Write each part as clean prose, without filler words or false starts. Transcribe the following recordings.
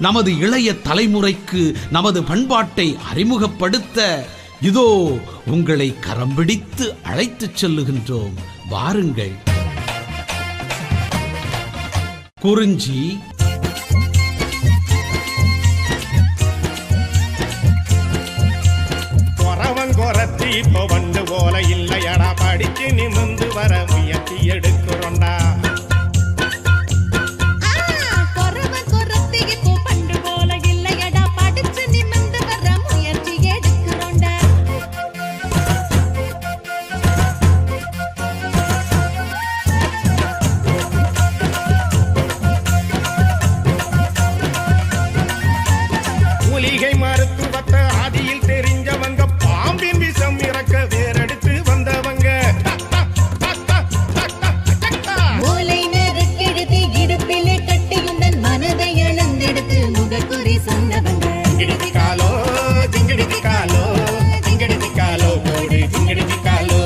நமது இளைய தலைமுறைக்கு நமது பண்பாட்டை அறிமுகப்படுத்த இதோ உங்களை கரம் பிடித்து அழைத்துச் செல்லுகின்றோம். வாருங்கள். குறிஞ்சி, கொரவங்கொரத்தி இப்போ வண்டு போல இல்லையடா, படிச்சு நிமிந்து வர முயற்சி எடுக்கிறோண்டா. மூலிகை மருத்துவத்தை ஆதியில் தெரிஞ்சவங்க, பாம்பின் விஷம் இறக்க வேறெடுத்து வந்தவங்க. மூளை நெருக்கெடுத்து இடுப்பிலே கட்டியுந்தன் மனதை இழந்தெடுத்து முகக்குறி சொன்னவங்க. திங்கடிக்காலோ திங்கடிக்காலோ திங்கடிக்காலோ போடு திங்கடிக்காலோ.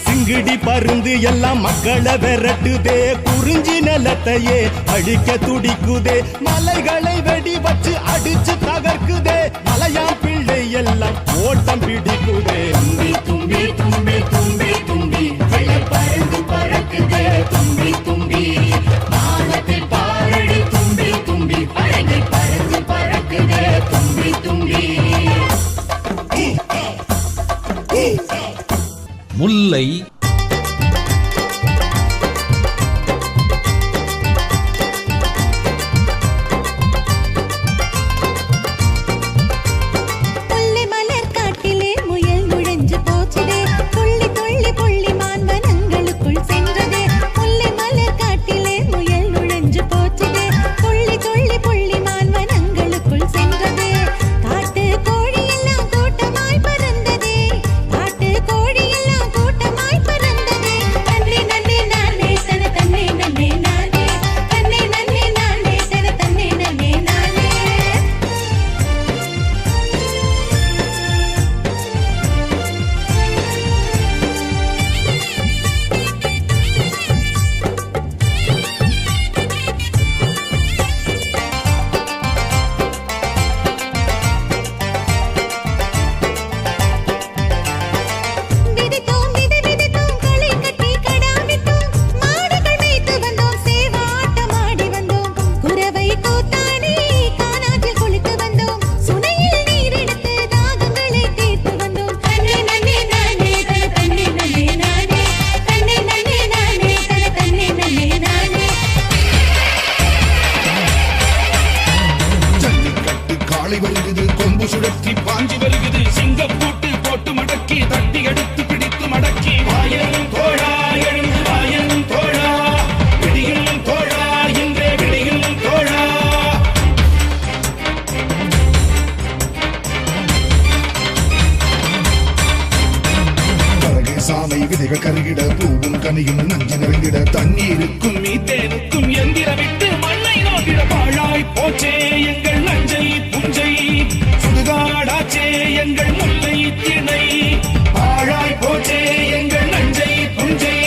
சிங்கிடி பருந்து எல்லாம் மக்களை விரட்டுதே, குறிஞ்சி நிலத்தையே அழிக்க துடிக்குதே. மலைகளை வெடி வச்சு அடிச்சு தகர்க்குதே, மலையா பிள்ளை எல்லாம் ஓட்டம் பிடிக்குதே. தும்பி தும்பி தும்பி தும்பி தும்பி வெள்ளை பறந்து பறக்குதே, தும்பி தும்பி வானத்தில் பாரடி தும்பி தும்பி பழங்கை பறந்து பறக்குதே, தும்பி தும்பி. முல்லை, வருகுது கொம்பு சுழற்றி பாஞ்சி வருகுது, சிங்கப்பூட்டு போட்டு மடக்கி தட்டி எடுத்து பிடித்து மடக்கி. ஆயிரம் தோழா எழும் ஆயிரம் தோழா, விடியும் தோழா இன்றே விடியும் தோழா. கரகை சாமை விதைகள் கருகிட, பூவும் கனியும் நஞ்சு நிறைந்திட, தண்ணீருக்கும் மீத்தேனுக்கும் எந்திர விட்டு மண்ணை நோக்கிட. பாழாய் போச்சே எங்கள் நஞ்சை புஞ்சை, சுடுகாடாச்சே எங்கள் முல்லை திணை. பாழாய் போச்சே எங்கள் நஞ்சை புஞ்சை,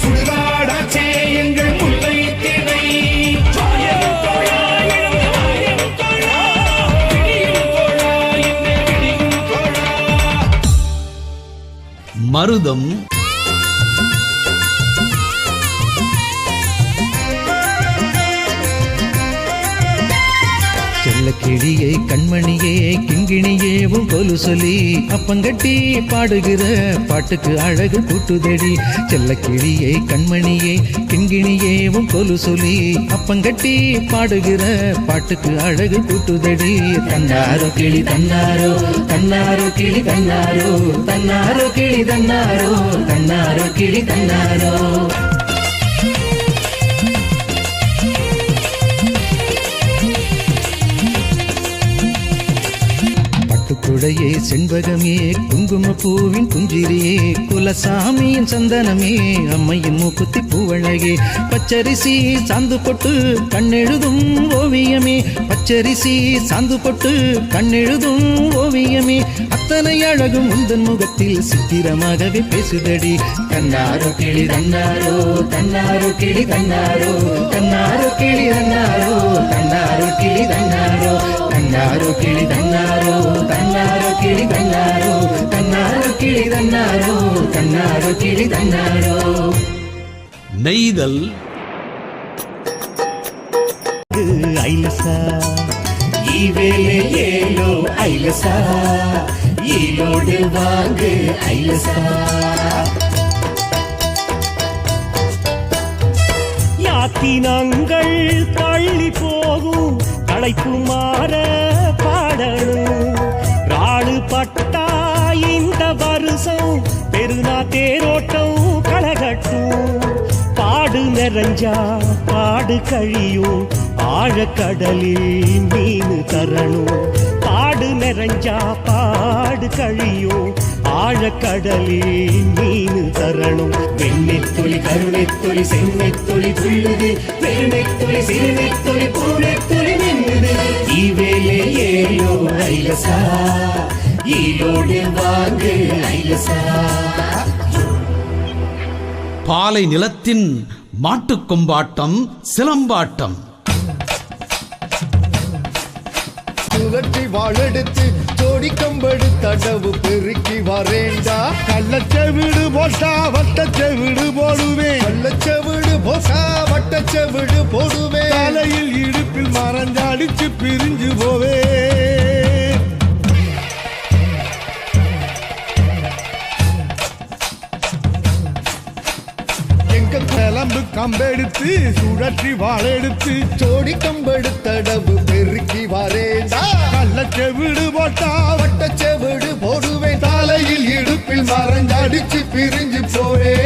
சுடுகாடாச்சே எங்கள் முல்லை திணை. ஆயிரம் தோழா எழும் ஆயிரம் தோழா, விடியும் தோழா இன்னே விடியும் தோழா. மருதம், செல்லக்கிளியே கண்மணியே கிங்கிணியே உன் கொலு சொல்லி அப்பங்கட்டி பாடுகிற பாட்டுக்கு அழகு கூட்டுதடி. செல்லக்கிளியே கண்மணியே கிங்கிணியே உன் கொலு சொல்லி அப்பங்கட்டி பாடுகிற பாட்டுக்கு அழகு கூட்டுதடி. தன்னாரோ கிளி தன்னாரோ, தன்னாரோ கிளி தன்னாரோ, தன்னாரோ கிளி தன்னாரோ, தன்னாரோ கிளி தன்னாரோ. குடையை செண்பகமே குங்கும பூவின் புஞ்சிரியே குலசாமியின் சந்தனமே அம்மையின் மூக்குத்தி பூவழகே பச்சரிசி சாந்து பொட்டு கண்ணெழுதும் ஓவியமே பச்சரிசி சாந்து பொட்டு கண்ணெழுதும் ஓவியமே அத்தனை அழகும் உந்தன் முகத்தில் சித்திரமாகவே பேசுதடி தன்னாரோ கிளி தன்னாரோ தன்னாரோ கிளி தன்னாரோ தன்னாரோ கிளி தன்னாரோ தன்னாரோ கிளி தன்னாரோ தன்னாரோ கிளி தன்னாரோ தன்னாரோ கிளி தன்னாரோ தன்னாரோ கிளி தன்னாரோ தன்னாரோ கிளி தன்னாரோ நெய்தல் ஐலசா ఈ వేళే ఏలో ఐలసా ఈలోడు వాంగు ఐలసా யாத்தினங்கள் தள்ளி போகும் களைப்பு மாற பாடணும் ராடு பட்டா இந்த வருஷம் பெருநா தேரோட்டம் கலகட்டும் பாடு நிறைஞ்சா பாடு கழியும் ஆழக்கடலில் மீன் தரணும் பாடு நிறைஞ்சா பாடு கழியும் ஆழக்கடலில் மீன் தரணும் வெண்ணெத்துளி கருணெத்துளி செண்ணெத்துளி துள்ளுது பெருநெத்துளி சிறுநெத்துளி பூனெத்துளி நின்னுது ఈ వేళే ఏలో ఐలసా ఈలోడు వాంగు ఐలసా பாலை நிலத்தின் மாட்டுக் கொம்பாட்டம் சிலம்பாட்டம் சுழற்றி வாழெடுத்து ஜோடி கம்பெடு தடவு பெருக்கி வரேண்டா கள்ளச்செவிடு போட்டா வட்டச்செவிடு போடுவேன் கள்ளச்செவிடு போட்டா வட்டச்செவிடு போடுவேன் தலையில் இடுப்பில் மறைஞ்சடிச்சு பிரிஞ்சு போவே கிளம்பு கம்பெடுத்து சுழற்றி வாழெடுத்து ஜோடி கம்பெடு தடவு பெருக்கி வரேண்டா கள்ளச்செவிடு போட்டா வட்டச்செவிடு போடுவேன் தலையில் இடுப்பில் மறைஞ்சடிச்சு பிரிஞ்சு போவே